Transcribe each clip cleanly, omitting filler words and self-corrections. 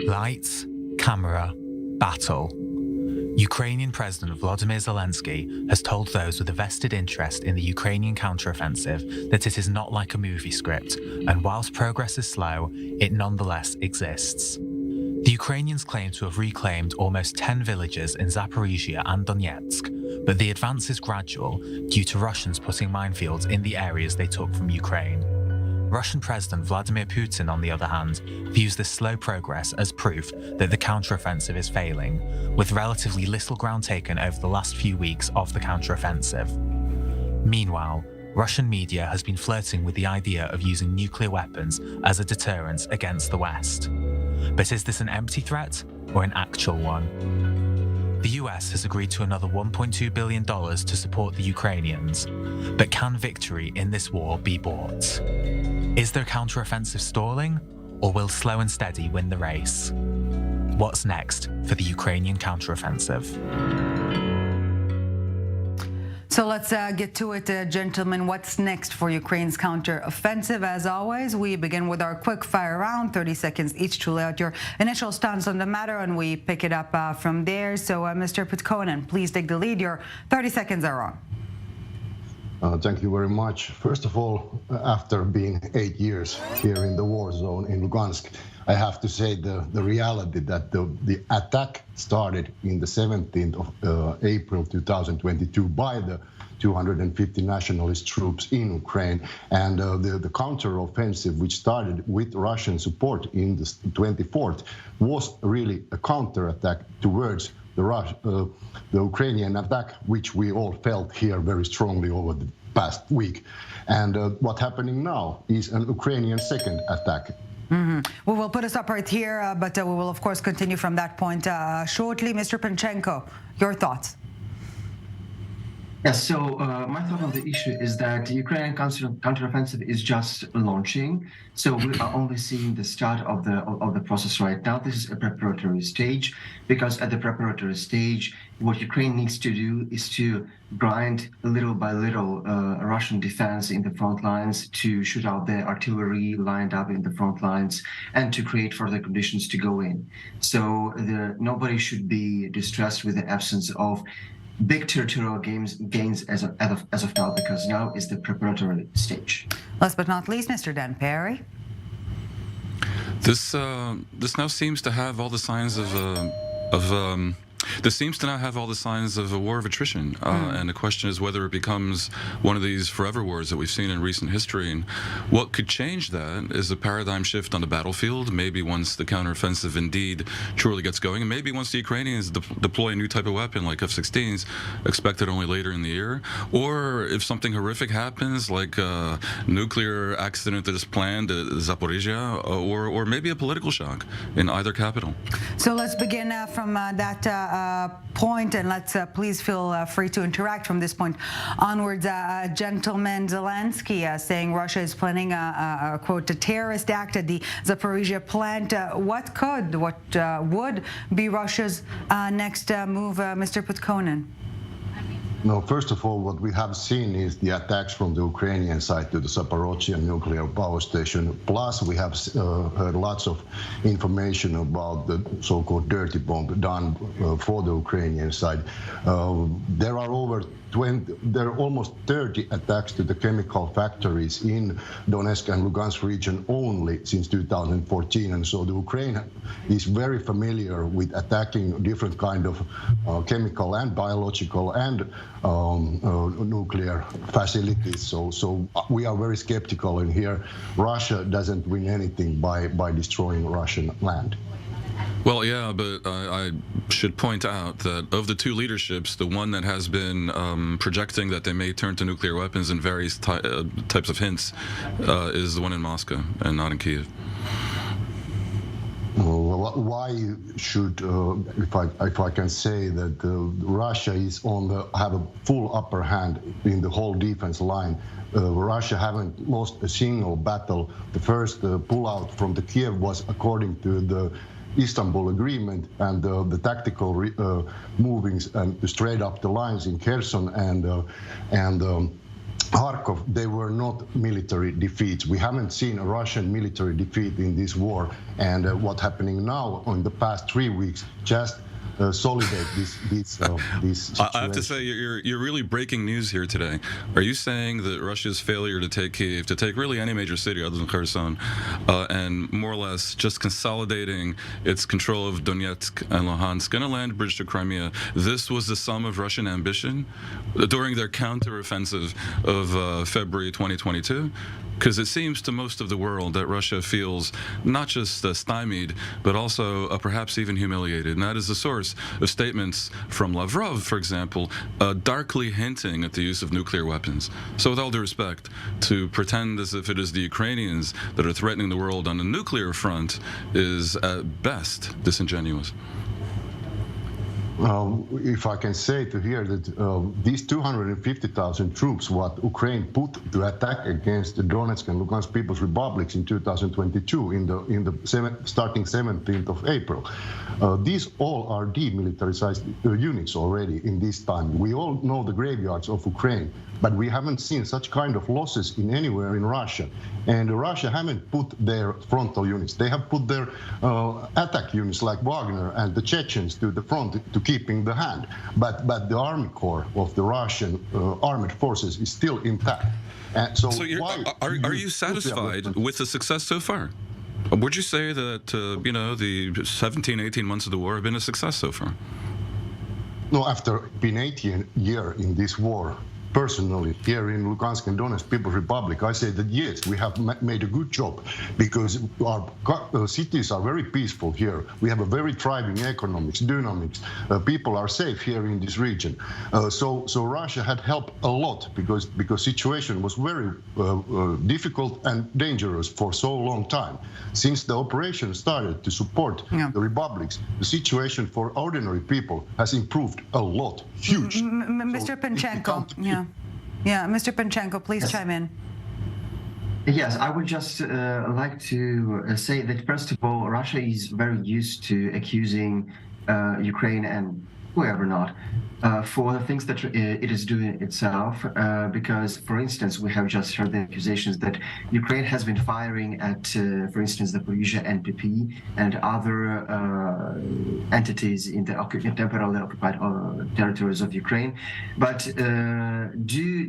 Lights, camera, battle. Ukrainian President Volodymyr Zelensky has told those with a vested interest in the Ukrainian counteroffensive that it is not like a movie script, and whilst progress is slow, it nonetheless exists. The Ukrainians claim to have reclaimed almost 10 villages in Zaporizhia and Donetsk, but the advance is gradual due to Russians putting minefields in the areas they took from Ukraine. Russian President Vladimir Putin, on the other hand, views this slow progress as proof that the counteroffensive is failing, with relatively little ground taken over the last few weeks of the counteroffensive. Meanwhile, Russian media has been flirting with the idea of using nuclear weapons as a deterrent against the West. But is this an empty threat or an actual one? The US has agreed to another $1.2 billion to support the Ukrainians, but can victory in this war be bought? Is their counteroffensive stalling, or will slow and steady win the race? What's next for the Ukrainian counteroffensive? So let's get to it, gentlemen. What's next for Ukraine's counteroffensive? As always, we begin with our quick fire round, 30 seconds each to lay out your initial stance on the matter, and we pick it up from there. So, Mr. Putkonen, please take the lead. Your 30 seconds are on. Thank you very much. First of all, after being 8 years here in the war zone in Lugansk, I have to say the reality that the attack started in the 17th of April 2022 by the 250 nationalist troops in Ukraine, and the counter-offensive, which started with Russian support in the 24th, was really a counter-attack towards the Ukrainian attack, which we all felt here very strongly over the past week. And what's happening now is an Ukrainian second attack. Mm-hmm. We will put a stop right here, but we will, of course, continue from that point shortly. Mr. Panchenko, your thoughts? Yes, so my thought on the issue is that the Ukrainian counteroffensive is just launching. So we are only seeing the start of the process right now. This is a preparatory stage, because at the preparatory stage, what Ukraine needs to do is to grind little by little Russian defense in the front lines, to shoot out the artillery lined up in the front lines, and to create further conditions to go in. So nobody should be distressed with the absence of big territorial gains as of now, because now is the preparatory stage. Last but not least, Mr. Dan Perry. This now seems to have all the signs this seems to now have all the signs of a war of attrition, and the question is whether it becomes one of these forever wars that we've seen in recent history. And what could change that is a paradigm shift on the battlefield, maybe once the counteroffensive indeed truly gets going, and maybe once the Ukrainians deploy a new type of weapon like F-16s, expected only later in the year, or if something horrific happens, like a nuclear accident that is planned at Zaporizhia, or maybe a political shock in either capital. So let's begin from that point, and let's please feel free to interact from this point onwards. Gentleman Zelensky saying Russia is planning a quote, a terrorist act at the Zaporizhia plant. What would be Russia's next move, Mr. Putkonen? No, first of all, what we have seen is the attacks from the Ukrainian side to the Zaporizhia nuclear power station. Plus, we have heard lots of information about the so-called dirty bomb done for the Ukrainian side. There are almost 30 attacks to the chemical factories in Donetsk and Lugansk region only since 2014, and so the Ukraine is very familiar with attacking different kind of chemical and biological and nuclear facilities. So we are very skeptical, and here Russia doesn't win anything by destroying Russian land. Well, yeah, but I should point out that of the two leaderships, the one that has been projecting that they may turn to nuclear weapons in various types of hints is the one in Moscow and not in Kiev. Why should, if I can say that Russia is have a full upper hand in the whole defense line. Russia haven't lost a single battle. The first pullout from the Kiev was according to the Istanbul agreement, and the tactical movings and straight up the lines in Kherson and Kharkov, they were not military defeats. We haven't seen a Russian military defeat in this war. And what's happening now in the past 3 weeks just solidate this situation. I have to say, you're really breaking news here today. Are you saying that Russia's failure to take Kyiv, to take really any major city other than Kherson, and more or less just consolidating its control of Donetsk and Luhansk and a land bridge to Crimea, this was the sum of Russian ambition during their counteroffensive of February 2022? Because it seems to most of the world that Russia feels not just stymied, but also perhaps even humiliated. And that is the source of statements from Lavrov, for example, darkly hinting at the use of nuclear weapons. So with all due respect, to pretend as if it is the Ukrainians that are threatening the world on the nuclear front is at best disingenuous. If I can say to here that these 250,000 troops, what Ukraine put to attack against the Donetsk and Luhansk People's Republics in 2022, starting 17th of April, these all are demilitarized units already in this time. We all know the graveyards of Ukraine, but we haven't seen such kind of losses in anywhere in Russia. And Russia haven't put their frontal units. They have put their attack units like Wagner and the Chechens to the front to keeping the hand. But the army corps of the Russian armed forces is still intact. And so are you satisfied with the success so far? Would you say that, the 17, 18 months of the war have been a success so far? No, after being 18 years in this war, personally, here in Luhansk and Donetsk People's Republic, I say that yes, we have made a good job because our cities are very peaceful here. We have a very thriving economics, dynamics. People are safe here in this region. So Russia had helped a lot because situation was very difficult and dangerous for so long time. Since the operation started to support the republics, the situation for ordinary people has improved a lot, huge. Mr. Panchenko, Mr. Panchenko, please chime in. Yes, I would just like to say that, first of all, Russia is very used to accusing Ukraine and whoever not for the things that it is doing itself, because, for instance, we have just heard the accusations that Ukraine has been firing at, for instance, the Zaporizhzhia NPP and other entities in the temporarily occupied territories of Ukraine. But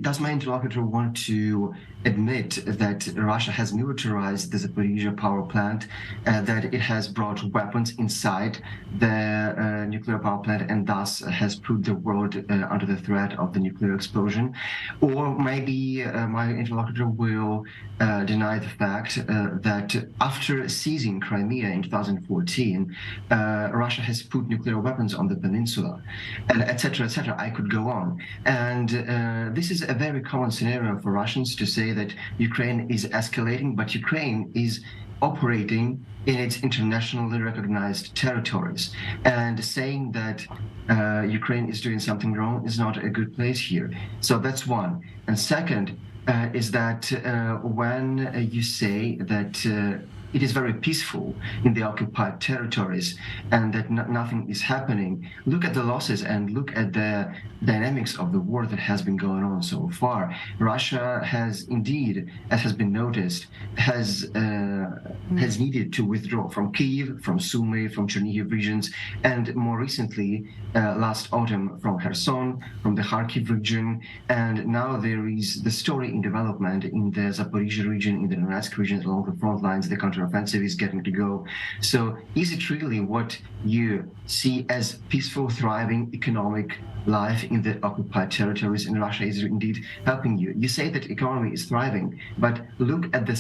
does my interlocutor want to admit that Russia has militarized the Zaporizhzhia power plant, that it has brought weapons inside the nuclear power plant and thus has put the world under the threat of the nuclear explosion? Or maybe my interlocutor will deny the fact that after seizing Crimea in 2014, Russia has put nuclear weapons on the peninsula, and etc., etc. I could go on. And this is a very common scenario for Russians to say that Ukraine is escalating, but Ukraine is operating in its internationally recognized territories, and saying that Ukraine is doing something wrong is not a good place here. So that's one. And second is that when you say that it is very peaceful in the occupied territories and that nothing is happening, look at the losses and look at the dynamics of the war that has been going on so far. Russia has indeed, as has been noticed, has needed to withdraw from Kyiv, from Sumy, from Chernihiv regions, and more recently, last autumn, from Kherson, from the Kharkiv region, and now there is the story in development in the Zaporizhzhia region, in the Donetsk region, along the front lines. The counteroffensive is getting to go. So is it really what you see as peaceful, thriving economic life in the occupied territories in Russia is indeed helping you? You say that economy is thriving, but look at the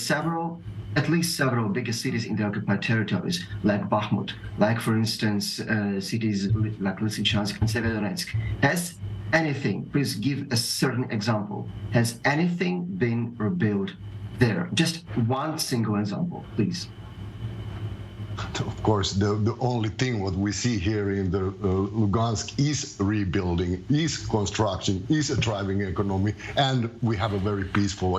at least several biggest cities in the occupied territories, like Bakhmut, like, for instance, cities like Lysychansk and Severodonetsk. Has anything, please give a certain example, has anything been rebuilt there? Just one single example, please. Of course, the only thing what we see here in the Lugansk is rebuilding, is construction, is a thriving economy, and we have a very peaceful.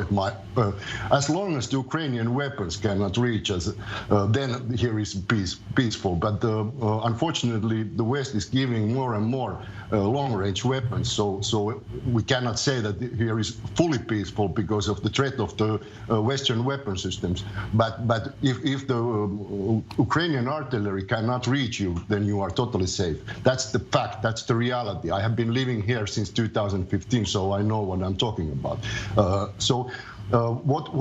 As long as the Ukrainian weapons cannot reach us, then here is peaceful. But unfortunately, the West is giving more and more long-range weapons, so we cannot say that here is fully peaceful because of the threat of the Western weapon systems. But if the Ukrainian artillery cannot reach you, then you are totally safe. That's the fact. That's the reality. I have been living here since 2015, so I know what I'm talking about.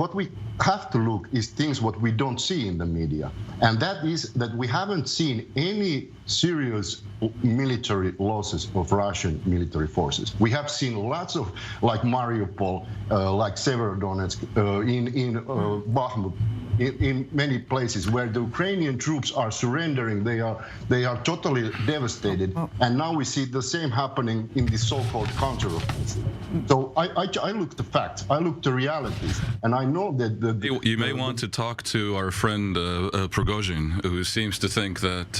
What we have to look is things what we don't see in the media, and that is that we haven't seen any serious military losses of Russian military forces. We have seen lots of, like Mariupol, like Severodonetsk, in Bakhmut, in many places where the Ukrainian troops are surrendering. They are totally devastated, and now we see the same happening in the so-called counteroffensive. So I look the facts, I look the realities, and I know that you may want to talk to our friend Prigozhin, who seems to think that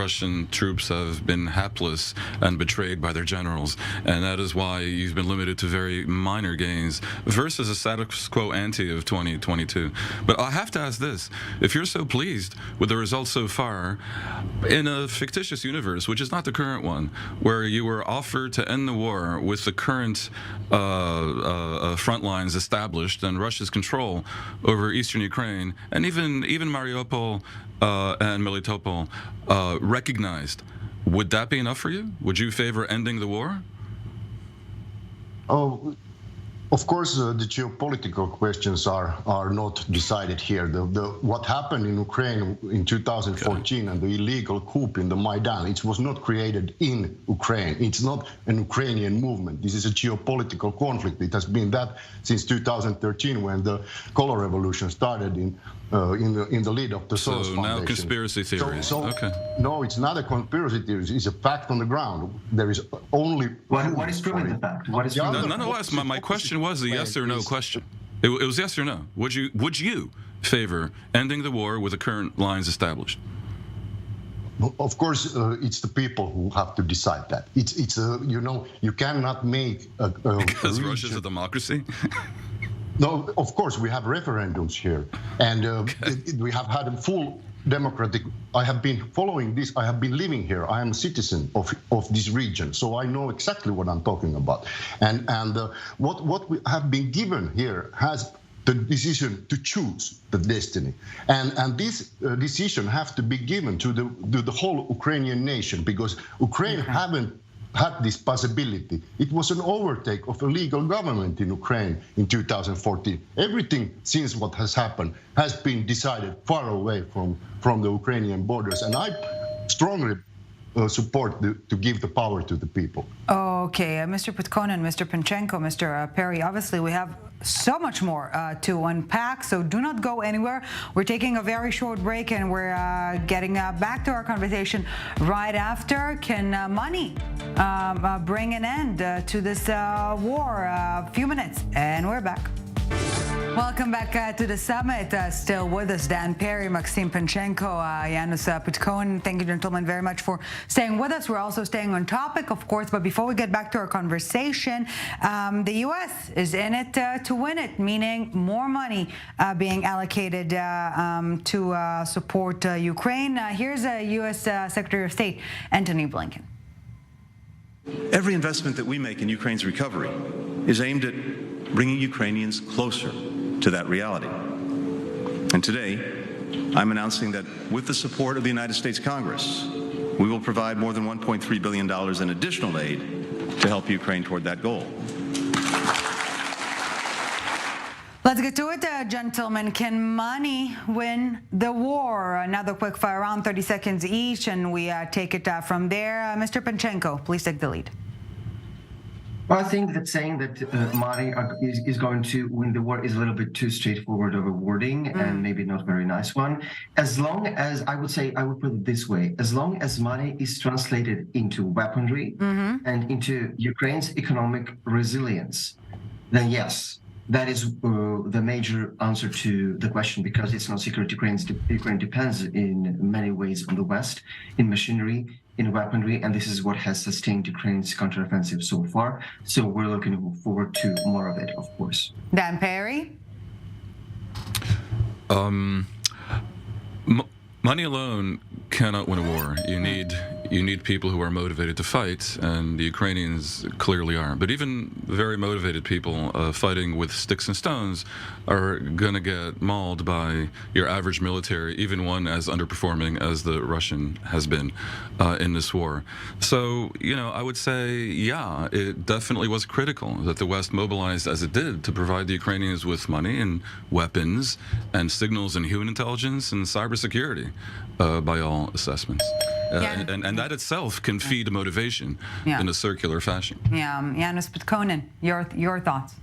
Russian troops have been hapless and betrayed by their generals, and that is why you've been limited to very minor gains versus a status quo ante of 2022. But I have to ask this: if you're so pleased with the results so far, in a fictitious universe, which is not the current one, where you were offered to end the war with the current front lines established and Russia's control over eastern Ukraine, and even Mariupol and Melitopol recognized, would that be enough for you? Would you favor ending the war? Oh, of course, the geopolitical questions are not decided here. What happened in Ukraine in 2014 and the illegal coup in the Maidan, it was not created in Ukraine. It's not an Ukrainian movement. This is a geopolitical conflict. It has been that since 2013 when the color revolution started in the lead of the Soros Foundation. So now conspiracy theories. Okay. No, it's not a conspiracy theory. It's a fact on the ground. There is only... What is proving the fact? What is proving nonetheless, my question was a yes or no question. It was yes or no. Would you favor ending the war with the current lines established? Of course, it's the people who have to decide that. It's you cannot make a because Russia's a democracy. No, of course, we have referendums here, and we have had a full democratic. I have been following this. I have been living here. I am a citizen of this region, so I know exactly what I'm talking about. And what we have been given here has the decision to choose the destiny, and this decision have to be given to the whole Ukrainian nation, because Ukraine haven't had this possibility. It was an overtake of a legal government in Ukraine in 2014. Everything since what has happened has been decided far away from the Ukrainian borders, and I strongly support to give the power to the people. Okay, Mr. Putkonen, Mr. Panchenko, Mr. Perry, obviously we have so much more to unpack, so do not go anywhere. We're taking a very short break, and we're getting back to our conversation right after. Can money bring an end to this war? A few minutes, and we're back. Welcome back to the summit. Still with us, Dan Perry, Maksym Panchenko, Janus Putkonen. Thank you, gentlemen, very much for staying with us. We're also staying on topic, of course, but before we get back to our conversation, the U.S. is in it to win it, meaning more money being allocated to support Ukraine. Here's U.S. Secretary of State Antony Blinken. Every investment that we make in Ukraine's recovery is aimed at bringing Ukrainians closer to that reality. And today, I'm announcing that with the support of the United States Congress, we will provide more than $1.3 billion in additional aid to help Ukraine toward that goal. Let's get to it, gentlemen. Can money win the war? Another quick fire round, 30 seconds each, and we take it from there. Mr. Panchenko, please take the lead. Well, I think that saying that money is going to win the war is a little bit too straightforward of a wording and maybe not a very nice one. As long as, I would put it this way, as long as money is translated into weaponry and into Ukraine's economic resilience, then yes, that is the major answer to the question, because it's no secret Ukraine depends in many ways on the West, in machinery, in weaponry, and this is what has sustained Ukraine's counteroffensive so far. So we're looking forward to more of it, of course. Dan Perry? Money alone cannot win a war. You need people who are motivated to fight, and the Ukrainians clearly are. But even very motivated people fighting with sticks and stones are going to get mauled by your average military, even one as underperforming as the Russian has been in this war. So, I would say, yeah, it definitely was critical that the West mobilized as it did to provide the Ukrainians with money and weapons and signals and human intelligence and cybersecurity, by all assessments. And that itself can feed motivation in a circular fashion. Yeah, Janus Putkonen, your thoughts?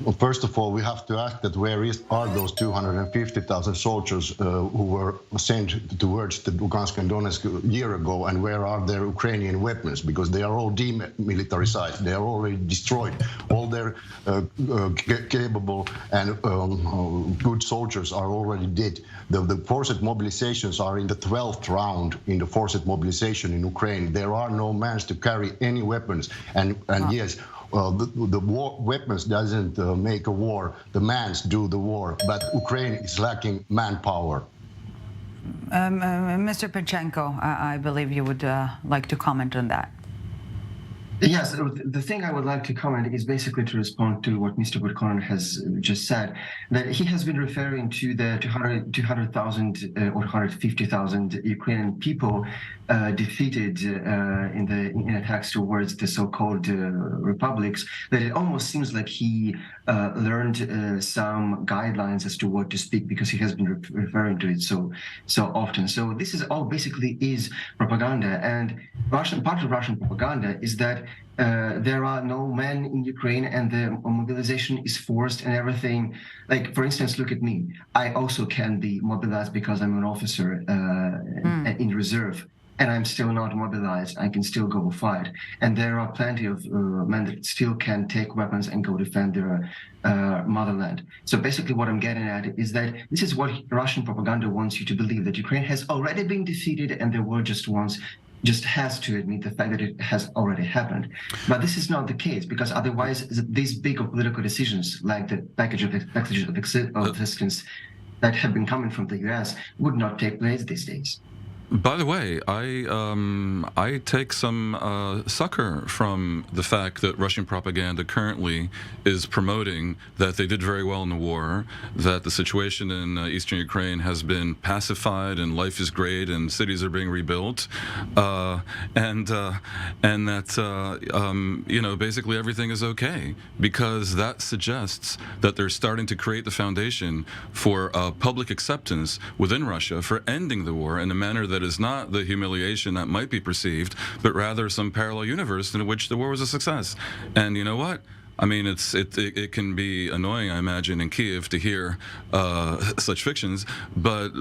Well, first of all, we have to ask that where are those 250,000 soldiers who were sent towards the Lugansk and Donetsk a year ago, and where are their Ukrainian weapons? Because they are all demilitarized. They are already destroyed. All their capable and good soldiers are already dead. The forced mobilizations are in the 12th round in the forced mobilization in Ukraine. There are no men to carry any weapons. And yes, the war weapons doesn't make a war. The mans do the war, but Ukraine is lacking manpower. Mr. Panchenko, I believe you would like to comment on that. Yes, the thing I would like to comment is basically to respond to what Mr. Putkonen has just said, that he has been referring to the 200,000 or 150,000 Ukrainian people defeated in attacks towards the so-called republics, that it almost seems like he learned some guidelines as to what to speak, because he has been referring to it so often. So this is all basically is propaganda, and part of Russian propaganda is that there are no men in Ukraine and the mobilization is forced and everything. Like, for instance, look at me. I also can be mobilized because I'm an officer in reserve, and I'm still not mobilized. I can still go fight. And there are plenty of men that still can take weapons and go defend their motherland. So basically what I'm getting at is that this is what Russian propaganda wants you to believe, that Ukraine has already been defeated and the world just has to admit the fact that it has already happened. But this is not the case, because otherwise these big political decisions, like the package of assistance that have been coming from the US, would not take place these days. By the way, I take some succor from the fact that Russian propaganda currently is promoting that they did very well in the war, that the situation in eastern Ukraine has been pacified and life is great and cities are being rebuilt, and that basically everything is okay, because that suggests that they're starting to create the foundation for public acceptance within Russia for ending the war in a manner that is not the humiliation that might be perceived, but rather some parallel universe in which the war was a success. And you know what? I mean, it can be annoying, I imagine, in Kiev to hear such fictions, but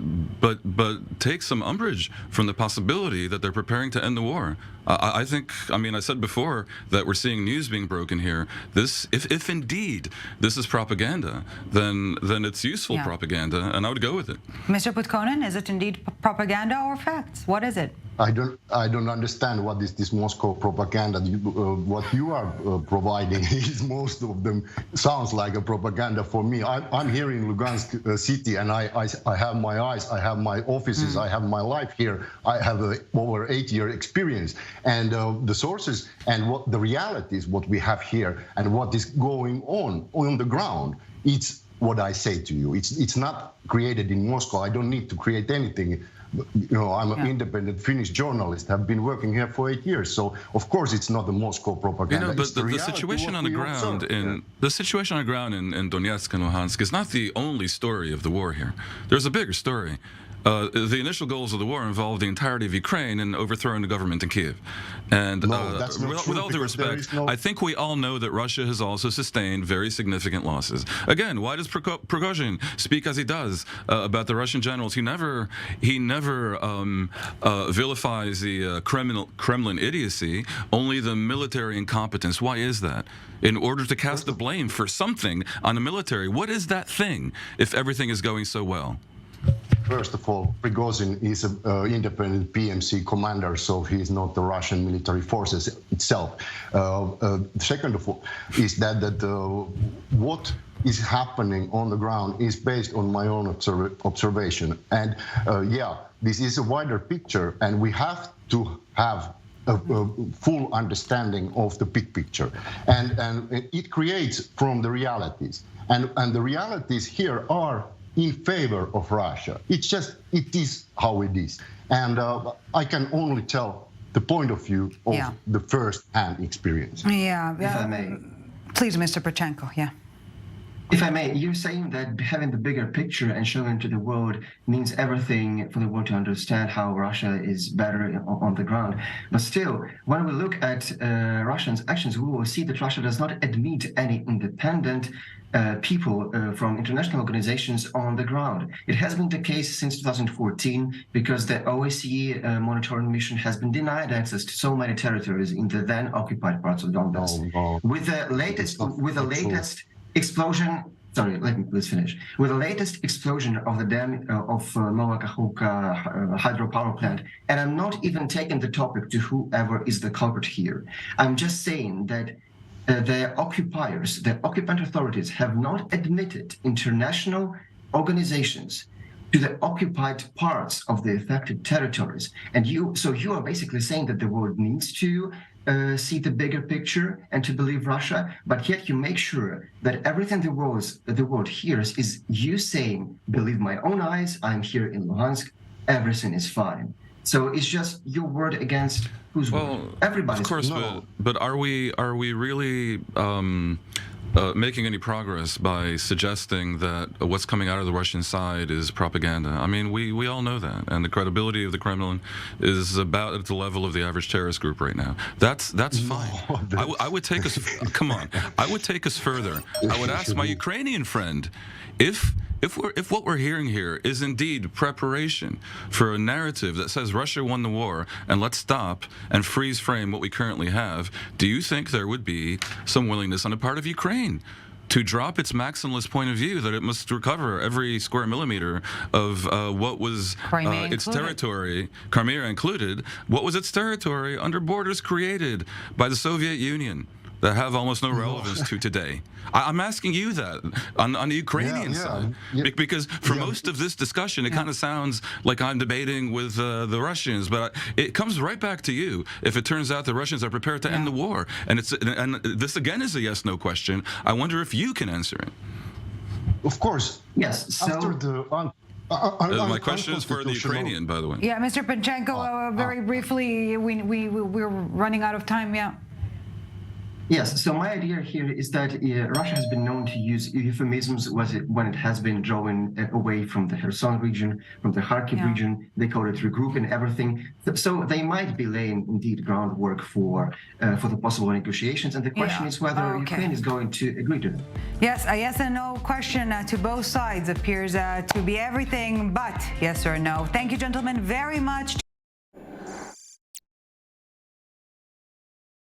take some umbrage from the possibility that they're preparing to end the war. I think, I said before that we're seeing news being broken here. This, if indeed this is propaganda, then it's useful propaganda, and I would go with it. Mr. Putkonen, is it indeed propaganda or facts? What is it? I don't understand what is this Moscow propaganda. What you are providing is, most of them sounds like a propaganda for me. I'm here in Lugansk city, and I have my eyes, I have my offices, I have my life here. I have over 8-year experience, and the sources and what the reality is, what we have here and what is going on the ground. It's what I say to you. It's not created in Moscow. I don't need to create anything. I'm an independent Finnish journalist. I've been working here for 8 years, so of course it's not the Moscow propaganda. But the situation on the ground in Donetsk and Luhansk is not the only story of the war here. There's a bigger story. The initial goals of the war involved the entirety of Ukraine and overthrowing the government in Kiev. And No, that's not true, with all due because there respect, is no- I think we all know that Russia has also sustained very significant losses. Again, why does Prigozhin speak as he does about the Russian generals? He never vilifies the Kremlin idiocy, only the military incompetence. Why is that? In order to cast the blame for something on the military. What is that thing if everything is going so well? First of all, Prigozhin is an independent PMC commander, so he is not the Russian military forces itself. Second of all, is that what is happening on the ground is based on my own observation. And this is a wider picture, and we have to have a full understanding of the big picture. And it creates from the realities. And the realities here are in favor of Russia. It is how it is. And I can only tell the point of view of the first-hand experience. Yeah. If I may. Please, Mr. Panchenko, yeah. If I may, you're saying that having the bigger picture and showing to the world means everything for the world to understand how Russia is better on the ground. But still, when we look at Russia's actions, we will see that Russia does not admit any independent people from international organizations on the ground. It has been the case since 2014 because the OSCE monitoring mission has been denied access to so many territories in the then occupied parts of Donbass. No, With the latest explosion. Sorry, let me please finish. With the latest explosion of the dam of Nova Kakhovka hydropower plant, and I'm not even taking the topic to whoever is the culprit here. I'm just saying that the occupiers, the occupant authorities, have not admitted international organizations to the occupied parts of the affected territories. And you are basically saying that the world needs to see the bigger picture and to believe Russia, but yet you make sure that everything the world hears is you saying, believe my own eyes, I'm here in Luhansk, everything is fine. So it's just your word against whose word? Everybody's. Of course, No. but are we really making any progress by suggesting that what's coming out of the Russian side is propaganda? I mean, we all know that, and the credibility of the Kremlin is about at the level of the average terrorist group right now. That's fine. I would take us. Come on, I would take us further. I would ask my Ukrainian friend if what we're hearing here is indeed preparation for a narrative that says Russia won the war and let's stop and freeze frame what we currently have, do you think there would be some willingness on the part of Ukraine to drop its maximalist point of view that it must recover every square millimeter of what was its territory, Crimea included, what was its territory under borders created by the Soviet Union that have almost no relevance to today? I'm asking you that on the Ukrainian side, because for most of this discussion, it kind of sounds like I'm debating with the Russians, but it comes right back to you if it turns out the Russians are prepared to end the war. And this again is a yes/no question. I wonder if you can answer it. Of course. Yes. So After the my question is for the Ukrainian, by the way. Yeah, Mr. Panchenko, very briefly, we're running out of time. Yeah. Yes, so my idea here is that Russia has been known to use euphemisms when it has been drawing away from the Kherson region, from the Kharkiv region. They call it regrouping everything. So they might be laying indeed groundwork for the possible negotiations. And the question is whether Ukraine is going to agree to them. Yes, a yes and no question to both sides appears to be everything but yes or no. Thank you, gentlemen, very much.